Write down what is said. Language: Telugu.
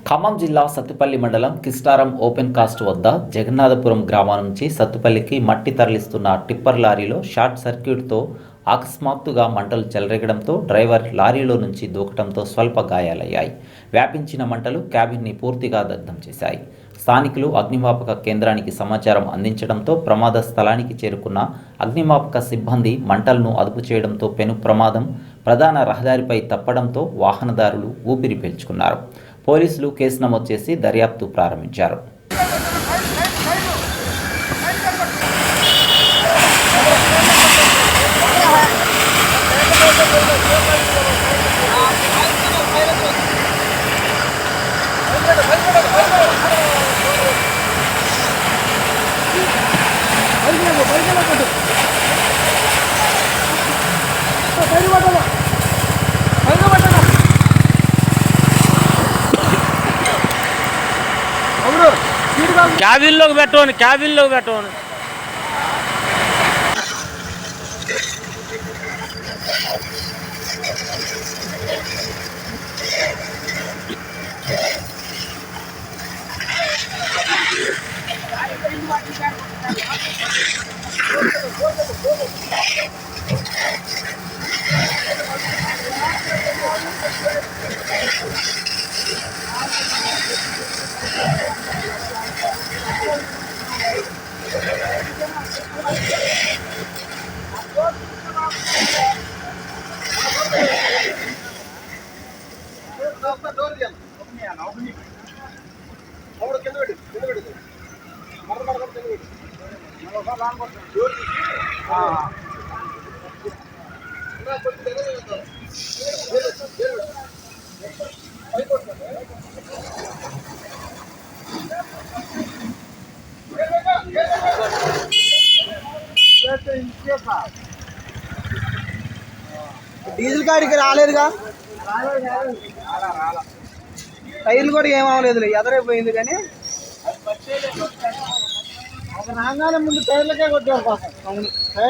ఖమ్మం జిల్లా సత్తుపల్లి మండలం కిస్టారం ఓపెన్ కాస్ట్ వద్ద జగన్నాథపురం గ్రామం నుంచి సత్తుపల్లికి మట్టి తరలిస్తున్న టిప్పర్ లారీలో షార్ట్ సర్క్యూట్తో అకస్మాత్తుగా మంటలు చెలరేగడంతో డ్రైవర్ లారీలో నుంచి దూకడంతో స్వల్ప గాయాలయ్యాయి. వ్యాపించిన మంటలు క్యాబిన్ని పూర్తిగా దగ్ధం చేశాయి. స్థానికులు అగ్నిమాపక కేంద్రానికి సమాచారం అందించడంతో ప్రమాద స్థలానికి చేరుకున్న అగ్నిమాపక సిబ్బంది మంటలను అదుపు చేయడంతో పెను ప్రమాదం ప్రధాన రహదారిపై తప్పడంతో వాహనదారులు ఊపిరి పీల్చుకున్నారు. పోలీసులు కేసు నమోదు చేసి దర్యాప్తు ప్రారంభించారు. క్యాబిన్లోకి పెట్టండి, క్యాబిన్లోకి పెట్టండి. డీజిల్ కాడికి రాలేదుగా, టైర్లు కూడా ఏమవలేదు, ఎదరైపోయింది. కానీ రాగానే ముందు టైర్లకే కొట్టారు.